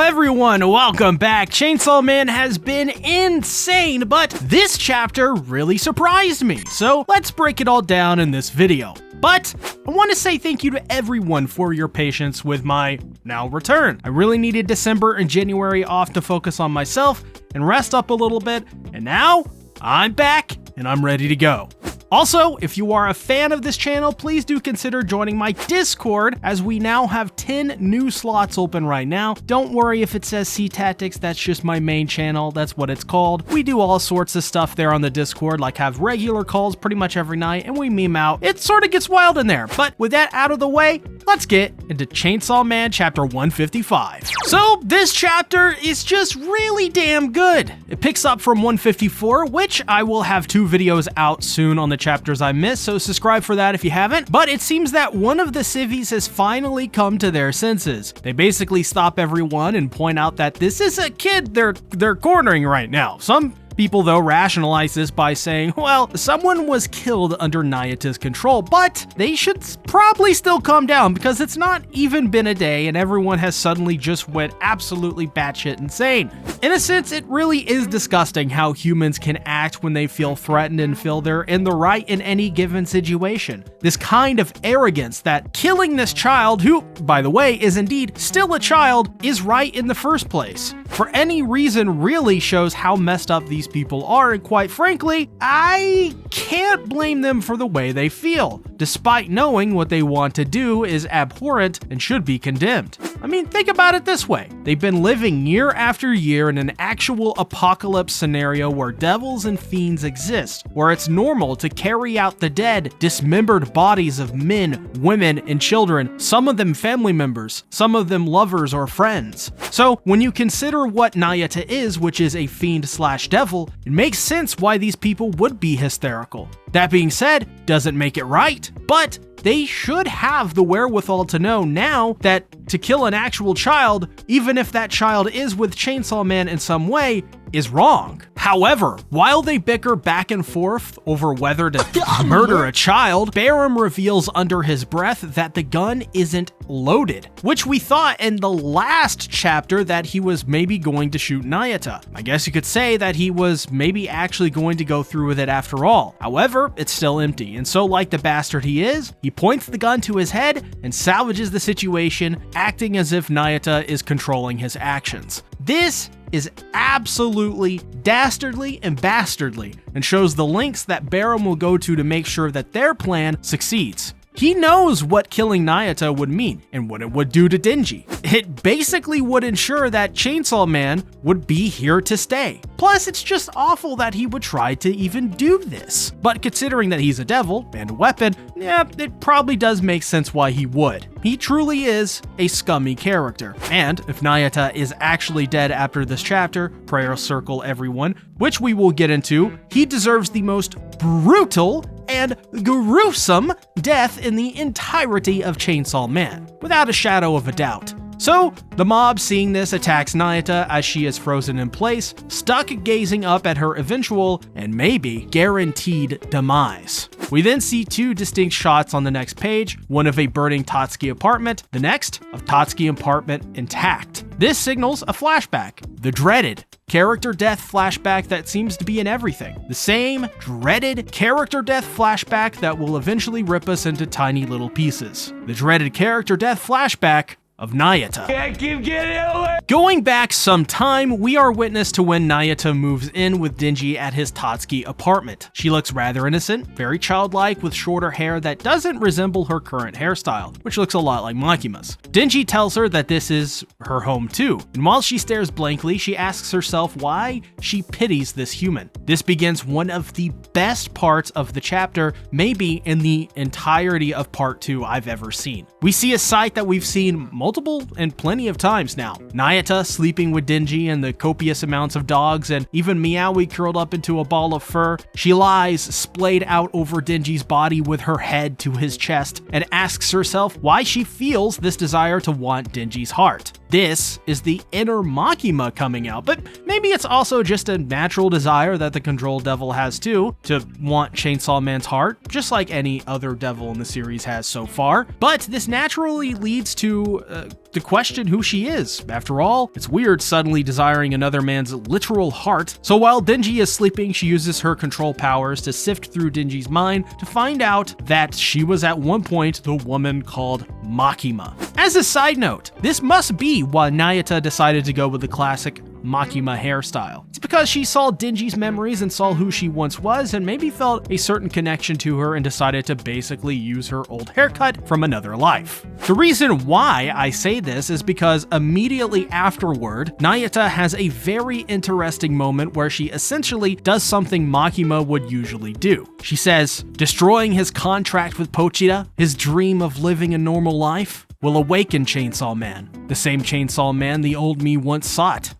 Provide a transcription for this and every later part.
everyone, welcome back. Chainsaw Man has been insane, but this chapter really surprised me, so let's break it all down in this video. But I want to say thank you to everyone for your patience with my now return. I really needed December and January off to focus on myself and rest up a little bit, and now I'm back and I'm ready to go. Also, if you are a fan of this channel, please do consider joining my Discord, as we now have 10 new slots open right now. Don't worry if it says C Tactics, that's just my main channel, that's what it's called. We do all sorts of stuff there on the Discord, like have regular calls pretty much every night, and we meme out. It sort of gets wild in there, but with that out of the way, let's get into Chainsaw Man chapter 155. So this chapter is just really damn good. It picks up from 154, which I will have 2 videos out soon on the chapters I missed, so subscribe for that if you haven't. But it seems that one of the civvies has finally come to their senses. They basically stop everyone and point out that this is a kid they're cornering right now. Some people, though, rationalize this by saying, well, someone was killed under Nayuta's control, but they should probably still calm down because it's not even been a day and everyone has suddenly just went absolutely batshit insane. In a sense, it really is disgusting how humans can act when they feel threatened and feel they're in the right in any given situation. This kind of arrogance that killing this child, who, by the way, is indeed still a child, is right in the first place, for any reason really shows how messed up these people are, and quite frankly, I can't blame them for the way they feel, despite knowing what they want to do is abhorrent and should be condemned. I mean, think about it this way. They've been living year after year in an actual apocalypse scenario where devils and fiends exist, where it's normal to carry out the dead, dismembered bodies of men, women, and children, some of them family members, some of them lovers or friends. So when you consider what Nayuta is, which is a fiend/devil, it makes sense why these people would be hysterical. That being said, doesn't make it right, but they should have the wherewithal to know now that to kill an actual child, even if that child is with Chainsaw Man in some way, is wrong. However, while they bicker back and forth over whether to murder a child, Barem reveals under his breath that the gun isn't loaded, which we thought in the last chapter that he was maybe going to shoot Nayuta. I guess you could say that he was maybe actually going to go through with it after all. However, it's still empty, and so like the bastard he is, he points the gun to his head and salvages the situation, acting as if Nayuta is controlling his actions. This is absolutely dastardly and bastardly, and shows the lengths that Barem will go to make sure that their plan succeeds. He knows what killing Nayuta would mean and what it would do to Denji. It basically would ensure that Chainsaw Man would be here to stay. Plus, it's just awful that he would try to even do this. But considering that he's a devil and a weapon, yeah, it probably does make sense why he would. He truly is a scummy character. And if Nayuta is actually dead after this chapter, prayer circle everyone, which we will get into, he deserves the most brutal and gruesome death in the entirety of Chainsaw Man, without a shadow of a doubt. So, the mob seeing this attacks Nayuta as she is frozen in place, stuck gazing up at her eventual and maybe guaranteed demise. We then see 2 distinct shots on the next page, one of a burning Tatsuki apartment, the next of Tatsuki apartment intact. This signals a flashback, the dreaded character death flashback that seems to be in everything. The same dreaded character death flashback that will eventually rip us into tiny little pieces. The dreaded character death flashback of Nayuta. Can't keep getting away. Going back some time, we are witness to when Nayuta moves in with Denji at his Tatsuki apartment. She looks rather innocent, very childlike, with shorter hair that doesn't resemble her current hairstyle, which looks a lot like Makima's. Denji tells her that this is her home too, and while she stares blankly, she asks herself why she pities this human. This begins one of the best parts of the chapter, maybe in the entirety of part 2 I've ever seen. We see a sight that we've seen multiple and plenty of times now. Nayuta sleeping with Denji and the copious amounts of dogs, and even Meowie curled up into a ball of fur. She lies splayed out over Denji's body with her head to his chest and asks herself why she feels this desire to want Denji's heart. This is the inner Makima coming out, but maybe it's also just a natural desire that the Control Devil has too, to want Chainsaw Man's heart, just like any other devil in the series has so far. But this naturally leads to the question who she is. After all, it's weird suddenly desiring another man's literal heart. So while Denji is sleeping, she uses her control powers to sift through Denji's mind to find out that she was at one point the woman called Makima. As a side note, this must be why Nayuta decided to go with the classic Makima hairstyle. It's because she saw Denji's memories and saw who she once was and maybe felt a certain connection to her and decided to basically use her old haircut from another life. The reason why I say this is because immediately afterward, Nayuta has a very interesting moment where she essentially does something Makima would usually do. She says, destroying his contract with Pochita, his dream of living a normal life, will awaken Chainsaw Man, the same Chainsaw Man the old me once sought.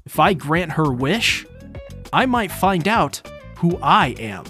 If I grant her wish, I might find out who I am.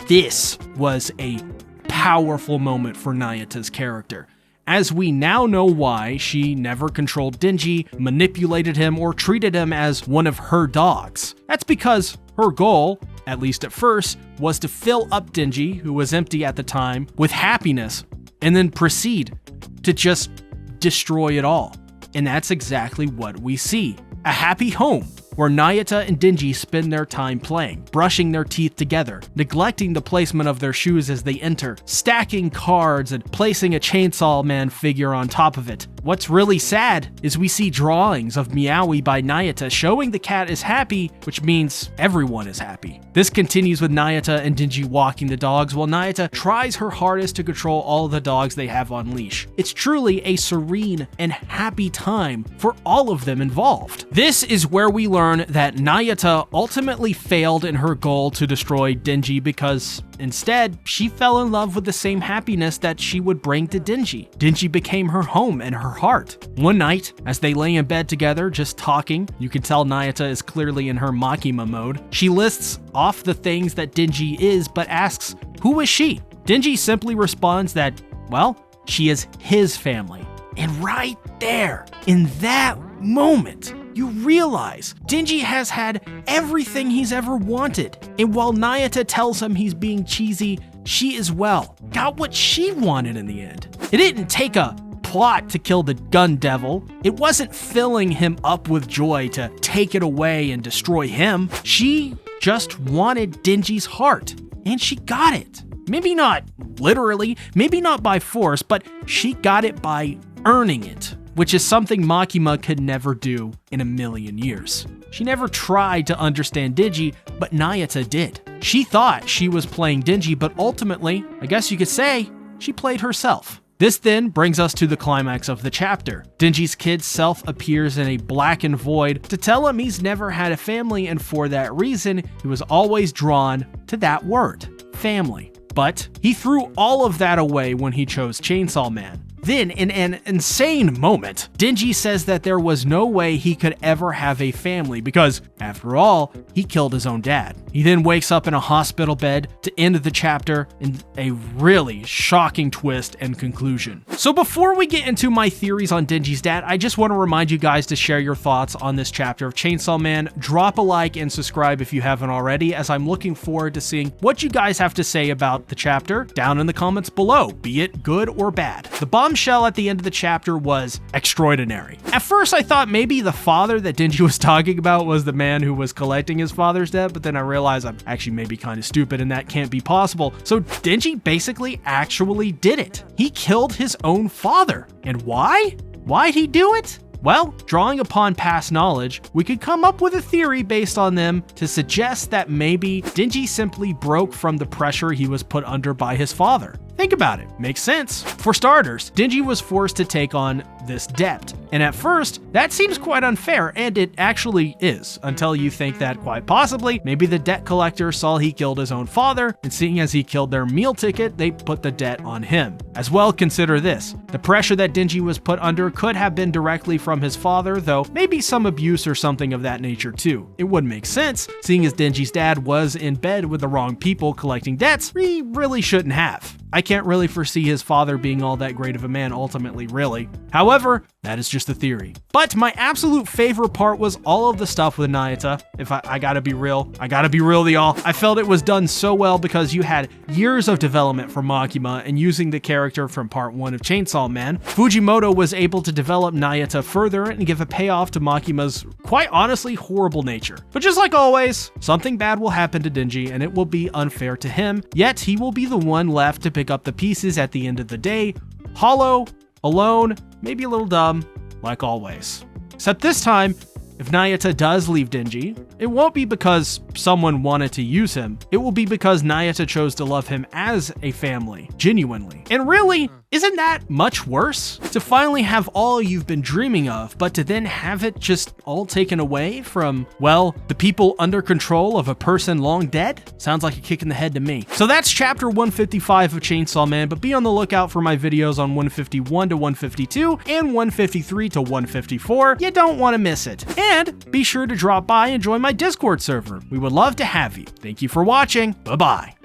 This was a powerful moment for Nayuta's character, as we now know why she never controlled Denji, manipulated him, or treated him as one of her dogs. That's because her goal, at least at first, was to fill up Denji, who was empty at the time, with happiness, and then proceed to just destroy it all. And that's exactly what we see. A happy home where Nayuta and Denji spend their time playing, brushing their teeth together, neglecting the placement of their shoes as they enter, stacking cards and placing a Chainsaw Man figure on top of it. What's really sad is we see drawings of Meowie by Nayuta showing the cat is happy, which means everyone is happy. This continues with Nayuta and Denji walking the dogs while Nayuta tries her hardest to control all of the dogs they have on leash. It's truly a serene and happy time for all of them involved. This is where we learn that Nayuta ultimately failed in her goal to destroy Denji because instead, she fell in love with the same happiness that she would bring to Denji. Denji became her home and her heart. One night, as they lay in bed together just talking, you can tell Nayuta is clearly in her Makima mode. She lists off the things that Denji is, but asks, who is she? Denji simply responds that, well, she is his family. And right there, in that moment, you realize Denji has had everything he's ever wanted. And while Nayuta tells him he's being cheesy, she as well got what she wanted in the end. It didn't take a plot to kill the gun devil. It wasn't filling him up with joy to take it away and destroy him. She just wanted Denji's heart, and she got it. Maybe not literally, maybe not by force, but she got it by earning it, which is something Makima could never do in a million years. She never tried to understand Denji, but Nayuta did. She thought she was playing Denji, but ultimately, I guess you could say, she played herself. This then brings us to the climax of the chapter. Denji's kid self appears in a blackened void to tell him he's never had a family, and for that reason, he was always drawn to that word, family. But he threw all of that away when he chose Chainsaw Man. Then, in an insane moment, Denji says that there was no way he could ever have a family because, after all, he killed his own dad. He then wakes up in a hospital bed to end the chapter in a really shocking twist and conclusion. So before we get into my theories on Denji's dad, I just want to remind you guys to share your thoughts on this chapter of Chainsaw Man. Drop a like and subscribe if you haven't already, as I'm looking forward to seeing what you guys have to say about the chapter down in the comments below, be it good or bad. The bombshell at the end of the chapter was extraordinary. At first, I thought maybe the father that Denji was talking about was the man who was collecting his father's debt, but then I realized I'm actually maybe kind of stupid and that can't be possible. So Denji basically actually did it. He killed his own father. And why? Why'd he do it? Well, drawing upon past knowledge, we could come up with a theory based on them to suggest that maybe Denji simply broke from the pressure he was put under by his father. Think about it, makes sense. For starters, Denji was forced to take on this debt, and at first, that seems quite unfair, and it actually is, until you think that quite possibly, maybe the debt collector saw he killed his own father, and seeing as he killed their meal ticket, they put the debt on him. As well, consider this. The pressure that Denji was put under could have been directly from his father, though maybe some abuse or something of that nature too. It would make sense, seeing as Denji's dad was in bed with the wrong people collecting debts he really shouldn't have. I can't really foresee his father being all that great of a man ultimately, really. However, However, that is just a theory. But my absolute favorite part was all of the stuff with Nayuta. If I gotta be real, y'all. I felt it was done so well because you had years of development for Makima, and using the character from part 1 of Chainsaw Man, Fujimoto was able to develop Nayuta further and give a payoff to Makima's, quite honestly, horrible nature. But just like always, something bad will happen to Denji and it will be unfair to him, yet he will be the one left to pick up the pieces at the end of the day, hollow, alone, maybe a little dumb, like always. Except this time, if Nayuta does leave Denji, it won't be because someone wanted to use him. It will be because Nayuta chose to love him as a family, genuinely. And really, isn't that much worse? To finally have all you've been dreaming of, but to then have it just all taken away from, well, the people under control of a person long dead? Sounds like a kick in the head to me. So that's chapter 155 of Chainsaw Man, but be on the lookout for my videos on 151 to 152 and 153 to 154. You don't want to miss it. And be sure to drop by and join my Discord server. We would love to have you. Thank you for watching. Bye-bye.